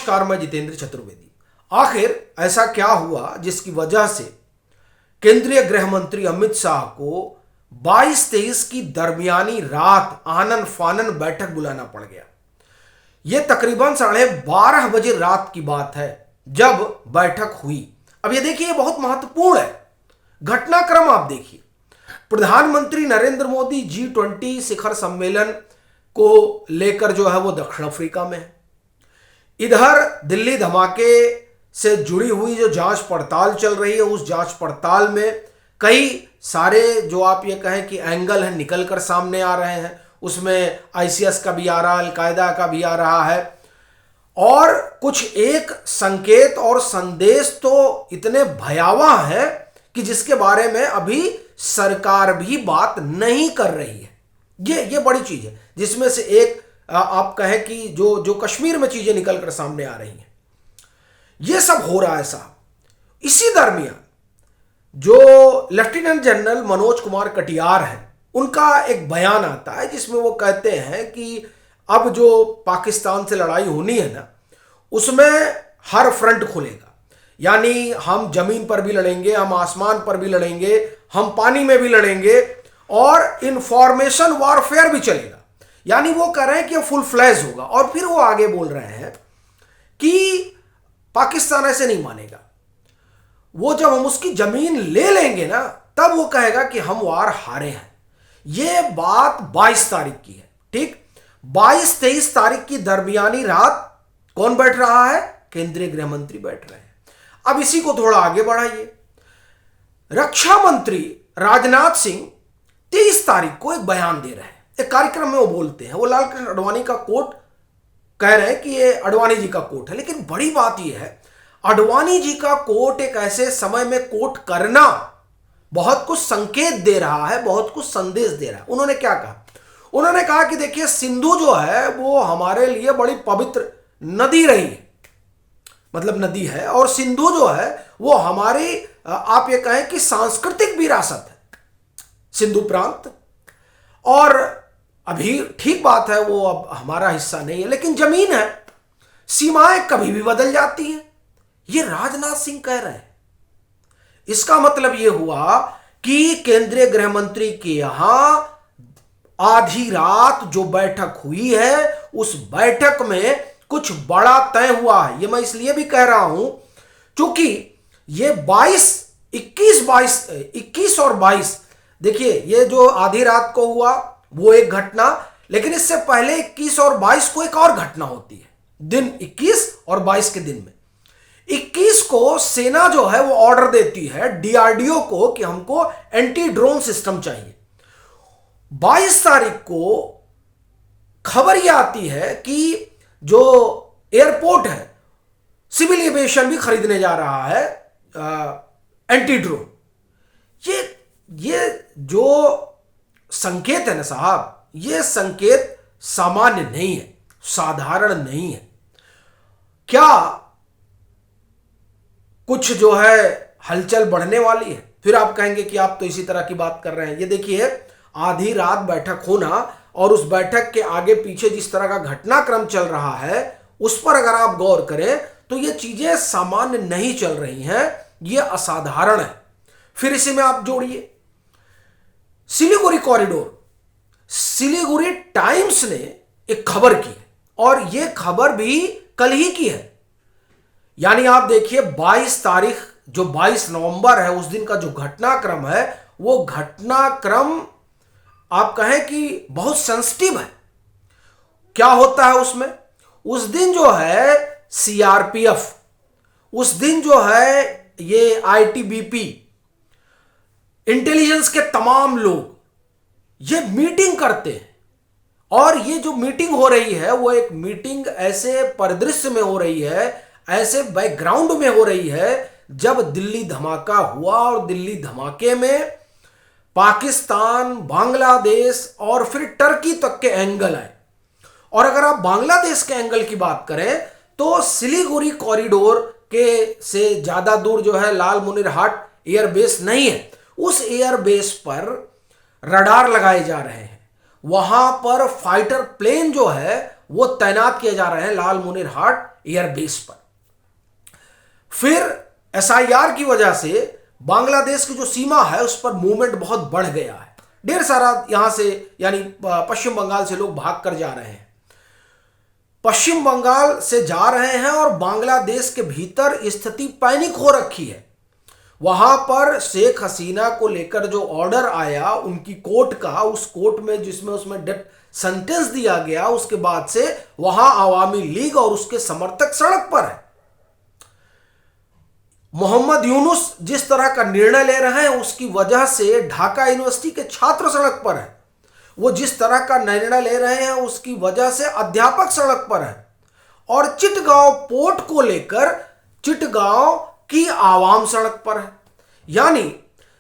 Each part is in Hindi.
नमस्कार, मैं जितेंद्र चतुर्वेदी। आखिर ऐसा क्या हुआ जिसकी वजह से केंद्रीय गृह मंत्री अमित शाह को 22-23 की दरमियानी रात आनन फानन बैठक बुलाना पड़ गया। यह तकरीबन 12:30 बजे रात की बात है जब बैठक हुई। अब ये देखिए, बहुत महत्वपूर्ण है घटनाक्रम। आप देखिए, प्रधानमंत्री नरेंद्र मोदी G20 शिखर सम्मेलन को लेकर जो है वो दक्षिण अफ्रीका में है। इधर दिल्ली धमाके से जुड़ी हुई जो जांच पड़ताल चल रही है, उस जांच पड़ताल में कई सारे जो आप ये कहें कि एंगल हैं निकल कर सामने आ रहे हैं। उसमें ICS का भी आ रहा है, अलकायदा का भी आ रहा है, और कुछ एक संकेत और संदेश तो इतने भयावह हैं कि जिसके बारे में अभी सरकार भी बात नहीं कर रही है। ये बड़ी चीज है, जिसमें से एक आप कहें कि जो कश्मीर में चीजें निकल कर सामने आ रही हैं। ये सब हो रहा है साहब। इसी दरमियान जो लेफ्टिनेंट जनरल मनोज कुमार कटियार हैं, उनका एक बयान आता है जिसमें वो कहते हैं कि अब जो पाकिस्तान से लड़ाई होनी है ना, उसमें हर फ्रंट खुलेगा। यानी हम जमीन पर भी लड़ेंगे, हम आसमान पर भी लड़ेंगे, हम पानी में भी लड़ेंगे, और इंफॉर्मेशन वॉरफेयर भी चलेगा। यानी वो कह रहे हैं कि फुल फ्लैश होगा। और फिर वो आगे बोल रहे हैं कि पाकिस्तान ऐसे नहीं मानेगा। वो जब हम उसकी जमीन ले लेंगे ना, तब वो कहेगा कि हम वार हारे हैं। ये बात 22 तारीख की है। ठीक, 22-23 तारीख की दरमियानी रात कौन बैठ रहा है? केंद्रीय गृह मंत्री बैठ रहे हैं। अब इसी को थोड़ा आगे बढ़ाइए। रक्षा मंत्री राजनाथ सिंह 23 तारीख को एक बयान दे रहे हैं। एक कार्यक्रम में वो बोलते हैं, वो लालकृष्ण आडवाणी का कोट कह रहे हैं कि ये आडवाणी जी का कोट है। लेकिन बड़ी बात यह है, आडवाणी जी का कोट एक ऐसे समय में कोट करना बहुत कुछ संकेत दे रहा है, बहुत कुछ संदेश दे रहा है। उन्होंने क्या कहा? उन्होंने कहा कि देखिए, सिंधु जो है वो हमारे लिए बड़ी पवित्र नदी रही है, मतलब नदी है, और सिंधु जो है वो हमारी आप ये कहें कि सांस्कृतिक विरासत है, सिंधु प्रांत। और अभी ठीक बात है, वो अब हमारा हिस्सा नहीं है, लेकिन जमीन है, सीमाएं कभी भी बदल जाती हैं। ये राजनाथ सिंह कह रहे हैं। इसका मतलब यह हुआ कि केंद्रीय गृह मंत्री के यहां आधी रात जो बैठक हुई है, उस बैठक में कुछ बड़ा तय हुआ है। ये मैं इसलिए भी कह रहा हूं क्योंकि ये 21 और 22, देखिए, ये जो आधी रात को हुआ वो एक घटना, लेकिन इससे पहले 21 और 22 को एक और घटना होती है। दिन 21 और 22 के दिन में 21 को सेना जो है वो ऑर्डर देती है DRDO को कि हमको एंटी ड्रोन सिस्टम चाहिए। 22 तारीख को खबर यह आती है कि जो एयरपोर्ट है, सिविल एविएशन भी खरीदने जा रहा है एंटी ड्रोन। ये जो संकेत है ना साहब, ये संकेत सामान्य नहीं है, साधारण नहीं है। क्या कुछ जो है हलचल बढ़ने वाली है? फिर आप कहेंगे कि आप तो इसी तरह की बात कर रहे हैं। ये देखिए, आधी रात बैठक होना और उस बैठक के आगे पीछे जिस तरह का घटनाक्रम चल रहा है, उस पर अगर आप गौर करें तो ये चीजें सामान्य नहीं चल रही हैं, ये असाधारण है। फिर इसी में आप जोड़िए सिलीगुड़ी कॉरिडोर। सिलीगुड़ी टाइम्स ने एक खबर की है, और यह खबर भी कल ही की है। यानी आप देखिए, 22 तारीख जो 22 नवंबर है, उस दिन का जो घटनाक्रम है, वो घटनाक्रम आप कहें कि बहुत सेंसिटिव है। क्या होता है उसमें? उस दिन जो है CRPF, उस दिन जो है ये ITBP, इंटेलिजेंस के तमाम लोग ये मीटिंग करते हैं। और ये जो मीटिंग हो रही है, वो एक मीटिंग ऐसे परिदृश्य में हो रही है, ऐसे बैकग्राउंड में हो रही है जब दिल्ली धमाका हुआ। और दिल्ली धमाके में पाकिस्तान, बांग्लादेश और फिर टर्की तक के एंगल आए। और अगर आप बांग्लादेश के एंगल की बात करें तो सिलीगुड़ी कॉरिडोर के से ज्यादा दूर जो है लाल मुनिर हाट एयरबेस नहीं है। उस एयरबेस पर रडार लगाए जा रहे हैं, वहां पर फाइटर प्लेन जो है वो तैनात किए जा रहे हैं लाल मुनिर हाट एयरबेस पर। फिर एसआईआर की वजह से बांग्लादेश की जो सीमा है उस पर मूवमेंट बहुत बढ़ गया है। ढेर सारा यहां से यानी पश्चिम बंगाल से लोग भाग कर जा रहे हैं, पश्चिम बंगाल से जा रहे हैं और बांग्लादेश के भीतर स्थिति पैनिक हो रखी है। वहां पर शेख हसीना को लेकर जो ऑर्डर आया उनकी कोर्ट का, उस कोर्ट में जिसमें उसमें डेथ सेंटेंस दिया गया, उसके बाद से वहां आवामी लीग और उसके समर्थक सड़क पर है। मोहम्मद यूनुस जिस तरह का निर्णय ले रहे हैं उसकी वजह से ढाका यूनिवर्सिटी के छात्र सड़क पर है, वो जिस तरह का निर्णय ले रहे हैं उसकी वजह से अध्यापक सड़क पर है, और चिटगांव पोर्ट को लेकर चिटगांव की आवाम सड़क पर है। यानी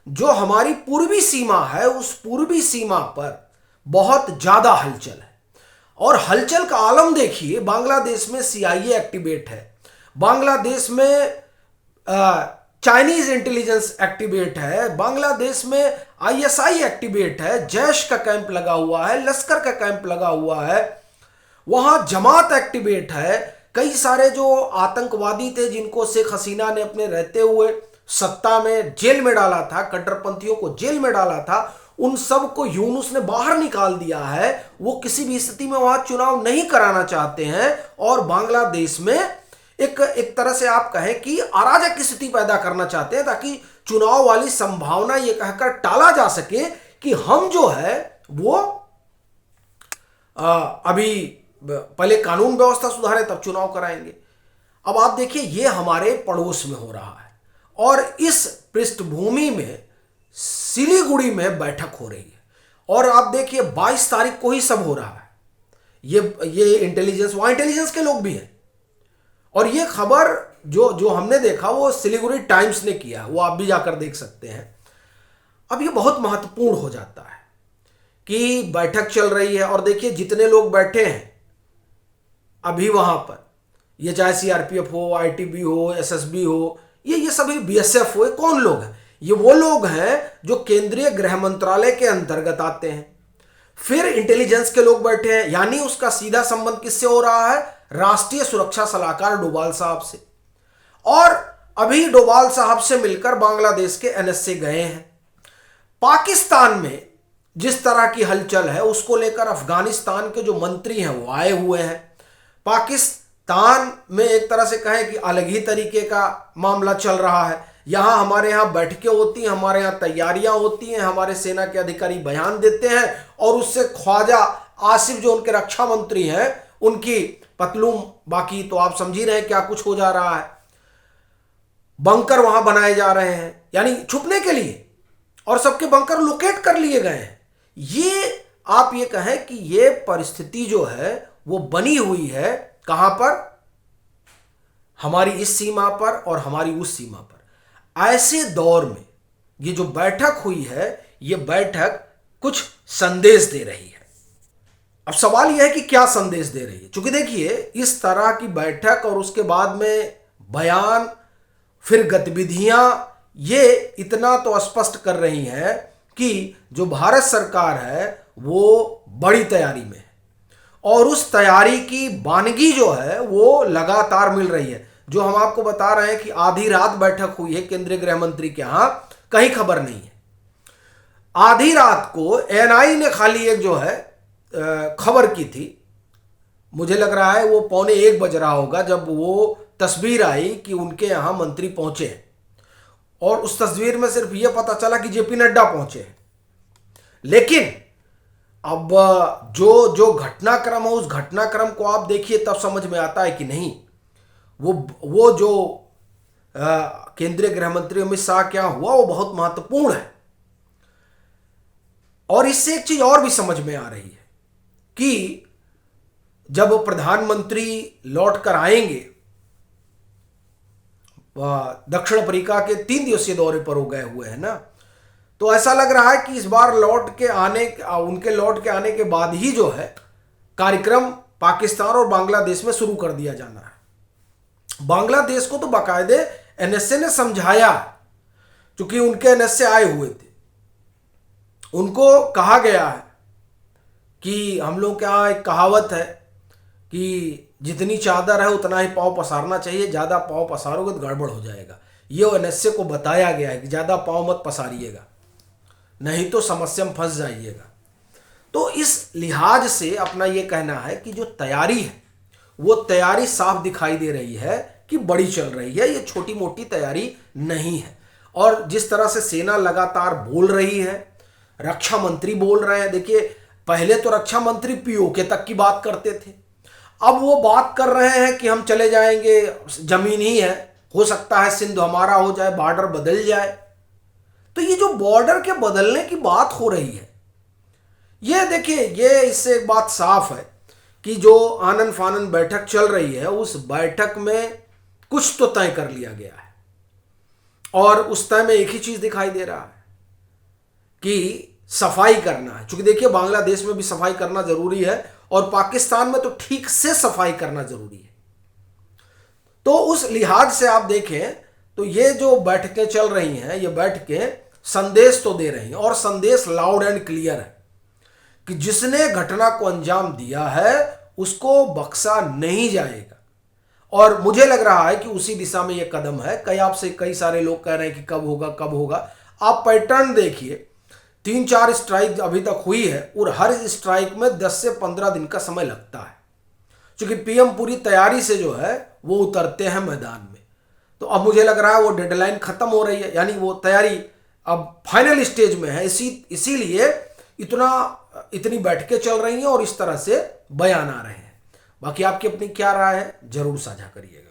जो हमारी पूर्वी सीमा है उस पूर्वी सीमा पर बहुत ज्यादा हलचल है। और हलचल का आलम देखिए, बांग्लादेश में सीआईए एक्टिवेट है, बांग्लादेश में चाइनीज इंटेलिजेंस एक्टिवेट है, बांग्लादेश में आईएसआई एक्टिवेट है, जैश का कैंप लगा हुआ है, लश्कर का कैंप लगा हुआ है, वहां जमात एक्टिवेट है। कई सारे जो आतंकवादी थे जिनको शेख हसीना ने अपने रहते हुए सत्ता में जेल में डाला था, कट्टरपंथियों को जेल में डाला था, उन सब को यूनुस ने बाहर निकाल दिया है। वो किसी भी स्थिति में वहां चुनाव नहीं कराना चाहते हैं और बांग्लादेश में एक तरह से आप कहें कि अराजक की स्थिति पैदा करना चाहते हैं, ताकि चुनाव वाली संभावना ये कहकर टाला जा सके कि हम जो है वो अभी पहले कानून व्यवस्था सुधारें तब चुनाव कराएंगे। अब आप देखिए ये हमारे पड़ोस में हो रहा है और इस पृष्ठभूमि में सिलीगुड़ी में बैठक हो रही है और आप देखिए 22 तारीख को ही सब हो रहा है। ये इंटेलिजेंस, वहां इंटेलिजेंस के लोग भी हैं और ये खबर जो हमने देखा वो सिलीगुड़ी टाइम्स ने किया, वो आप भी जाकर देख सकते हैं। अब ये बहुत महत्वपूर्ण हो जाता है कि बैठक चल रही है और देखिए जितने लोग बैठे हैं अभी वहां पर, ये चाहे सीआरपीएफ हो, आईटीबी हो, एसएसबी हो, ये सभी बीएसएफ हो, ये कौन लोग हैं? ये वो लोग हैं जो केंद्रीय गृह मंत्रालय के अंतर्गत आते हैं। फिर इंटेलिजेंस के लोग बैठे हैं, यानी उसका सीधा संबंध किससे हो रहा है? राष्ट्रीय सुरक्षा सलाहकार डोभाल साहब से। और अभी डोभाल साहब से मिलकर बांग्लादेश के एनएसए गए हैं। पाकिस्तान में जिस तरह की हलचल है उसको लेकर अफगानिस्तान के जो मंत्री हैं वो आए हुए हैं। पाकिस्तान में एक तरह से कहें कि अलग ही तरीके का मामला चल रहा है। यहां हमारे यहां बैठकें होती हैं, हमारे यहां तैयारियां होती हैं, हमारे सेना के अधिकारी बयान देते हैं और उससे ख्वाजा आसिफ जो उनके रक्षा मंत्री हैं उनकी पतलूम, बाकी तो आप समझ ही रहे हैं क्या कुछ हो जा रहा है। बंकर वहां बनाए जा रहे हैं यानी छुपने के लिए, और सबके बंकर लोकेट कर लिए गए हैं। ये आप ये कहें कि ये परिस्थिति जो है वो बनी हुई है कहां पर? हमारी इस सीमा पर और हमारी उस सीमा पर। ऐसे दौर में ये जो बैठक हुई है ये बैठक कुछ संदेश दे रही है। अब सवाल यह है कि क्या संदेश दे रही है, क्योंकि देखिए इस तरह की बैठक और उसके बाद में बयान फिर गतिविधियां ये इतना तो स्पष्ट कर रही हैं कि जो भारत सरकार है वो बड़ी तैयारी में है और उस तैयारी की वानगी जो है वो लगातार मिल रही है। जो हम आपको बता रहे हैं कि आधी रात बैठक हुई है केंद्रीय गृह मंत्री के यहां, कहीं खबर नहीं है। आधी रात को एएनआई ने खाली एक जो है खबर की थी, मुझे लग रहा है वो 1:15 बज रहा होगा जब वो तस्वीर आई कि उनके यहां मंत्री पहुंचे और उस तस्वीर में सिर्फ यह पता चला कि जेपी नड्डा पहुंचे। लेकिन अब जो घटनाक्रम है उस घटनाक्रम को आप देखिए तब समझ में आता है कि नहीं वो जो केंद्रीय गृह मंत्री अमित शाह क्या हुआ वो बहुत महत्वपूर्ण है। और इससे एक चीज और भी समझ में आ रही है कि जब प्रधानमंत्री लौट कर आएंगे, दक्षिण अफ्रीका के 3 दिवसीय दौरे पर हो गए हुए हैं ना, तो ऐसा लग रहा है कि इस बार उनके लौट के आने के बाद ही जो है कार्यक्रम पाकिस्तान और बांग्लादेश में शुरू कर दिया जाना है। बांग्लादेश को तो बाकायदे एनएसए ने समझाया, क्योंकि उनके एनएसए आए हुए थे, उनको कहा गया है कि हम लोग के यहाँ एक कहावत है कि जितनी चादर है उतना ही पाँव पसारना चाहिए, ज़्यादा पाँव पसारोगे तो गड़बड़ हो जाएगा। ये ओएनएसए को बताया गया है कि ज़्यादा पाँव मत पसारिएगा, नहीं तो समस्या में फंस जाइएगा। तो इस लिहाज से अपना ये कहना है कि जो तैयारी है वो तैयारी साफ दिखाई दे रही है कि बड़ी चल रही है, ये छोटी मोटी तैयारी नहीं है। और जिस तरह से सेना लगातार बोल रही है, रक्षा मंत्री बोल रहे हैं, देखिए पहले तो रक्षा मंत्री पीओके तक की बात करते थे, अब वो बात कर रहे हैं कि हम चले जाएंगे, जमीन ही है, हो सकता है सिंध हमारा हो जाए, बॉर्डर बदल जाए। तो ये जो बॉर्डर के बदलने की बात हो रही है, ये देखिए, ये इससे एक बात साफ है कि जो आनन फानन बैठक चल रही है, उस बैठक में कुछ तो तय कर लिया गया है। और उस तय में एक ही चीज दिखाई दे रहा है कि सफाई करना है। क्योंकि देखिए बांग्लादेश में भी सफाई करना जरूरी है और पाकिस्तान में तो ठीक से सफाई करना जरूरी है। तो उस लिहाज से आप देखें तो ये जो बैठकें चल रही हैं, ये बैठकें संदेश तो दे रही हैं, और संदेश लाउड एंड क्लियर है कि जिसने घटना को अंजाम दिया है उसको बख्शा नहीं जाएगा। और मुझे लग रहा है कि उसी दिशा में यह कदम है। कई सारे लोग कह रहे हैं कि कब होगा कब होगा। आप पैटर्न देखिए, 3-4 स्ट्राइक अभी तक हुई है और हर स्ट्राइक में 10 से 15 दिन का समय लगता है, क्योंकि पीएम पूरी तैयारी से जो है वो उतरते हैं मैदान में। तो अब मुझे लग रहा है वो डेडलाइन खत्म हो रही है, यानी वो तैयारी अब फाइनल स्टेज में है। इसीलिए इतनी बैठकें चल रही हैं और इस तरह से बयान आ रहे हैं। बाकी आपकी अपनी क्या राय है, जरूर साझा करिएगा।